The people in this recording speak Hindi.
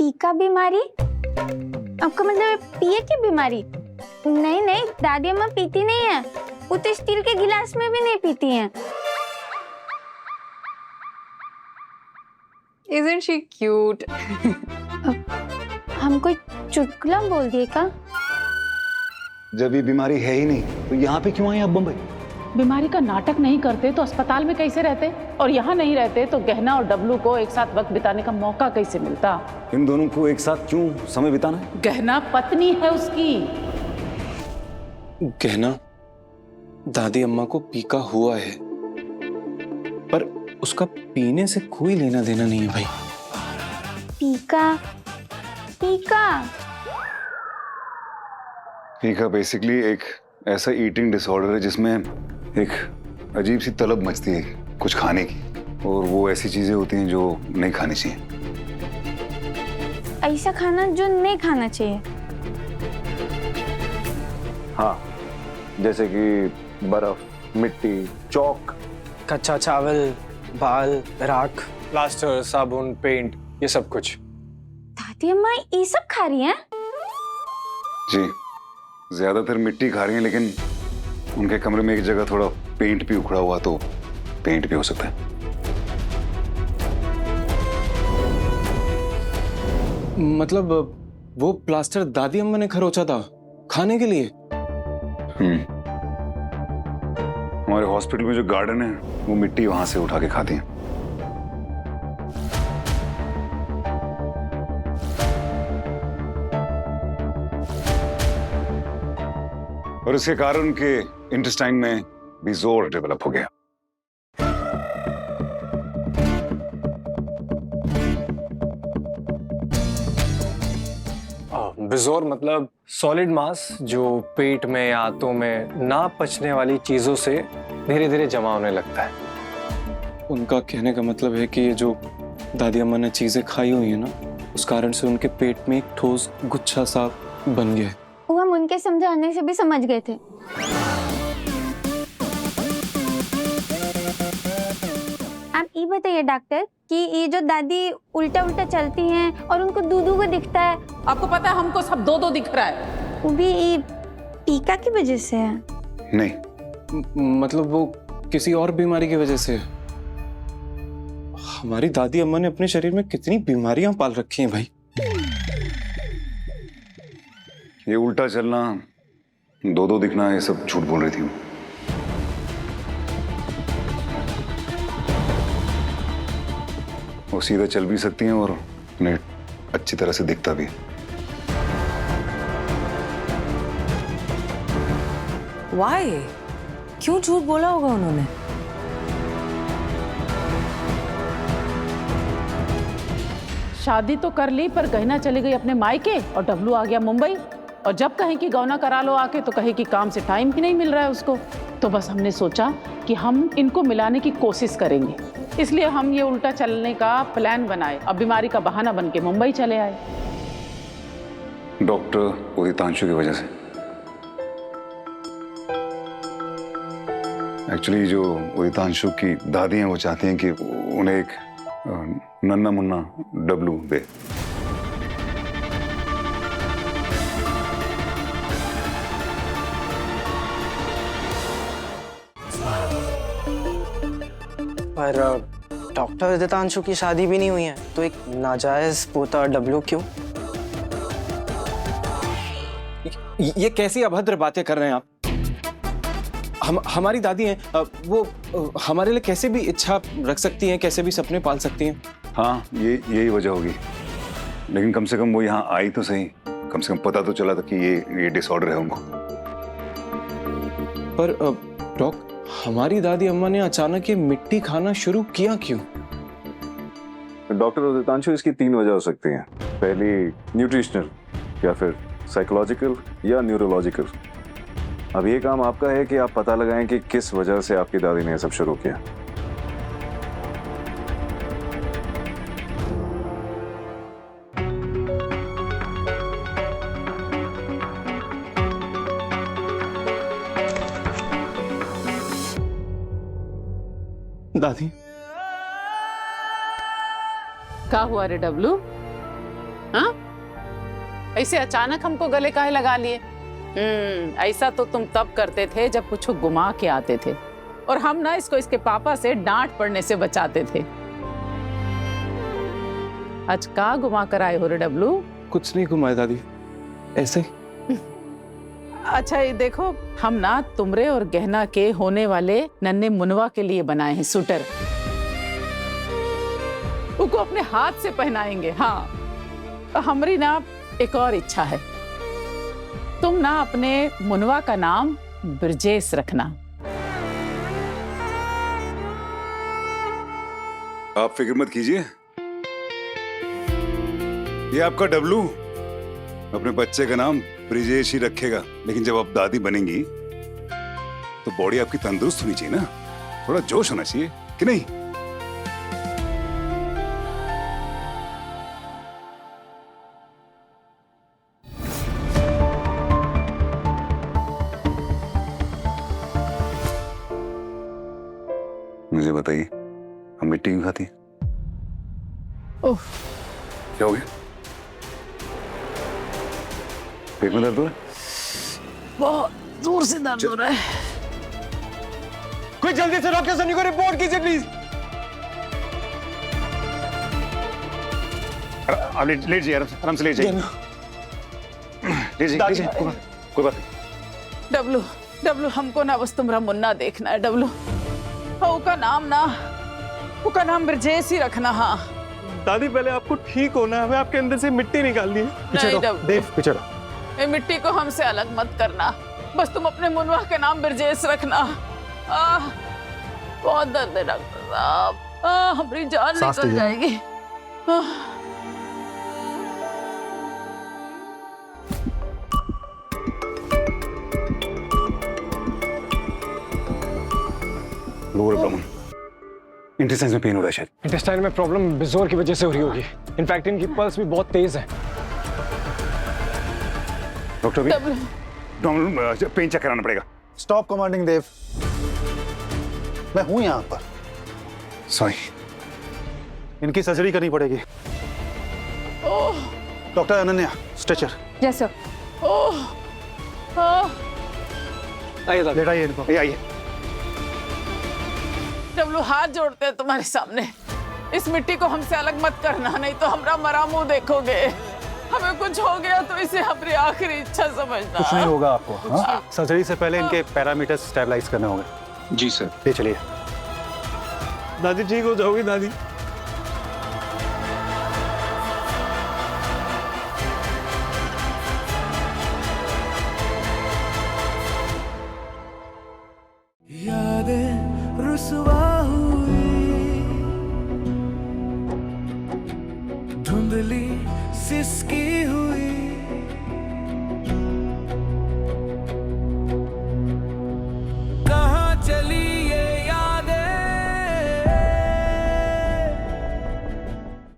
पीका बीमारी? आपका मतलब पिए की बीमारी? नहीं नहीं, दादी अम्मा पीती नहीं है, वो तो स्टील के गिलास में भी नहीं पीती हैं। Isn't she cute? हम कोई चुटकुला बोल दिए का? जब ये बीमारी है ही नहीं तो यहाँ पे क्यों आए आप बम्बई? बीमारी का नाटक नहीं करते तो अस्पताल में कैसे रहते, और यहाँ नहीं रहते तो गहना और डब्लू को एक साथ वक्त बिताने का मौका कैसे मिलता? इन दोनों को एक साथ क्यों समय बिताना है? गहना पत्नी है उसकी। गहना दादी अम्मा को पीका हुआ है, पर उसका पीने से कोई लेना देना नहीं है भाई। पीका पीका पीका बेसिकली एक ऐसा ईटिंग डिसऑर्डर है जिसमें एक अजीब सी तलब मचती है कुछ खाने की, और वो ऐसी चीजें होती हैं जो नहीं खानी चाहिए। ऐसा खाना जो नहीं खाना चाहिए? हाँ, जैसे कि बर्फ, मिट्टी, चौक, कच्चा चावल, बाल, राख, प्लास्टर, साबुन, पेंट, ये सब कुछ। दादी अम्मा ये सब खा रही हैं? जी, ज्यादातर मिट्टी खा रही हैं, लेकिन उनके कमरे में एक जगह थोड़ा पेंट भी उखड़ा हुआ, तो पेंट भी हो सकता है। मतलब वो प्लास्टर दादी अम्मा ने खरोचा था खाने के लिए? हमारे हॉस्पिटल में जो गार्डन है वो मिट्टी वहां से उठा के खाती हैं। और इसके कारण उनके इंटेस्टाइन में भी जोर डेवलप हो गया। बिजोर मतलब सॉलिड मास जो पेट में या आंतों में ना पचने वाली चीजों से धीरे धीरे जमा होने लगता है। उनका कहने का मतलब है कि ये जो दादी अम्मा ने चीजें खाई हुई है ना, उस कारण से उनके पेट में एक ठोस गुच्छा सा बन गया है। वो हम उनके समझाने से भी समझ गए थे। आप ये बताइए डॉक्टर कि ये जो दादी उल्टा उल्टा चलती हैं और उनको दूधू को दिखता है, आपको पता है हमको सब दो दो दिख रहा है। वो भी ये टीका की वजह से है? नहीं, मतलब वो किसी और बीमारी की वजह से। हमारी दादी अम्मा ने अपने शरीर में कितनी बीमारियां पाल रखी हैं भाई। ये उल्टा चलना, दो दो दिखना, ये सब झूठ बोल रही थी वो। वो सीधा चल भी सकती हैं और उन्हें अच्छी तरह से दिखता भी है। Why? क्यों झूठ बोला होगा उन्होंने? शादी तो कर ली पर गहना चली गई अपने मायके और डब्लू आ गया मुंबई, और जब कहें कि गौना करा लो आके तो कहे कि काम से टाइम ही नहीं मिल रहा है उसको। तो बस हमने सोचा कि हम इनको मिलाने की कोशिश करेंगे, इसलिए हम ये उल्टा चलने का प्लान बनाए और बीमारी का बहाना बन के मुंबई चले आए। डॉक्टर उदितांशु की वजह से। एक्चुअली जो उदितांशु की दादी हैं वो चाहती हैं कि उन्हें एक नन्ना मुन्ना डब्लू दे। पर डॉक्टर उदितांशु की शादी भी नहीं हुई है, तो एक नाजायज पोता डब्लू क्यों? ये कैसी अभद्र बातें कर रहे हैं आप? हमारी दादी हैं, वो हमारे लिए कैसे भी इच्छा रख सकती हैं, कैसे भी सपने पाल सकती हैं। हाँ, यही वजह होगी, लेकिन कम से कम वो यहाँ आई तो सही, कम से कम पता तो चला था कि ये डिसऑर्डर है उनको। पर डॉक, हमारी दादी अम्मा ने अचानक ये मिट्टी खाना शुरू किया क्यों? डॉक्टर उदितांशु, इसकी 3 वजह हो सकती हैं। पहली न्यूट्रिशनल, या फिर साइकोलॉजिकल, या न्यूरोलॉजिकल। अब ये काम आपका है कि आप पता लगाएं कि किस वजह से आपकी दादी ने सब शुरू किया। दादी, क्या हुआ रे डब्लू? हाँ? ऐसे अचानक हमको गले काहे लगा लिए? ऐसा तो तुम तब करते थे जब कुछ गुमा के आते थे, और हम ना इसको इसके पापा से डांट पड़ने से बचाते थे। आज का गुमा कर आए हो रे डब्लू? कुछ नहीं घुमाए दादी, ऐसे ही। अच्छा ये देखो, हम ना तुमरे और गहना के होने वाले नन्हे मुनवा के लिए बनाए हैं सूटर। उसको अपने हाथ से पहनाएंगे। हाँ, हमारी ना एक और इच्छा है, तुम ना अपने मुनवा का नाम ब्रजेश रखना। आप फिक्र मत कीजिए, ये आपका डब्लू अपने बच्चे का नाम ब्रिजेश ही रखेगा। लेकिन जब आप दादी बनेंगी तो बॉडी आपकी तंदुरुस्त होनी चाहिए ना, थोड़ा जोश होना चाहिए कि नहीं? मुझे बताइए, हम मिट्टी क्यों खाती हैं? ओह, क्या हो गया? पेट में दर्द हो रहा है? बहुत जोर से दर्द हो रहा है। कोई जल्दी से डॉक्टर सनी को रिपोर्ट कीजिए प्लीज। आप लेट जाइए, आराम से लेट जाइए। लेट जाइए, कोई बात नहीं। डब्लू, डब्लू हमको ना बस तुम्हारा मुन्ना देखना है डब्लू। उसका नाम ब्रजेश ही रखना। हाँ दादी, पहले आपको ठीक होना है, हमें आपके अंदर से मिट्टी निकालनी है। नहीं डब्लू, देव पीछे रहो। ये मिट्टी को हमसे अलग मत करना, बस तुम अपने मुनवा का नाम ब्रजेश रखना। बहुत दर्द है डॉक्टर साहब, हमारी जान निकल जाएगी। लोअर एब्डोमेन, इंटेस्टाइन में पेन हो रहा है शायद। इंटेस्टाइन में प्रॉब्लम बिजोर की वजह से हो रही होगी। इनफैक्ट इनकी पल्स भी बहुत तेज है। डॉक्टर भी पेन चेक कराना पड़ेगा। स्टॉप कमांडिंग देव, मैं हूं यहां पर। सॉरी, इनकी सर्जरी करनी पड़ेगी। Doctor Ananya, stretcher. Yes sir. आइए दादी। लेटाइए इनको। आइए। डब्लू हाथ जोड़ते हैं तुम्हारे सामने, इस मिट्टी को हमसे अलग मत करना, नहीं तो हमारा मरा मुंह देखोगे। हमें कुछ हो गया तो इसे अपनी आखिरी इच्छा समझना। कुछ नहीं होगा आपको। हाँ? सर्जरी से पहले इनके पैरामीटर्स स्टेबलाइज करने होंगे। जी सर। ले चलिए। दादी ठीक हो जाओगी दादी। यादें रुसवा हुई, धुंधली सिसकी हुई,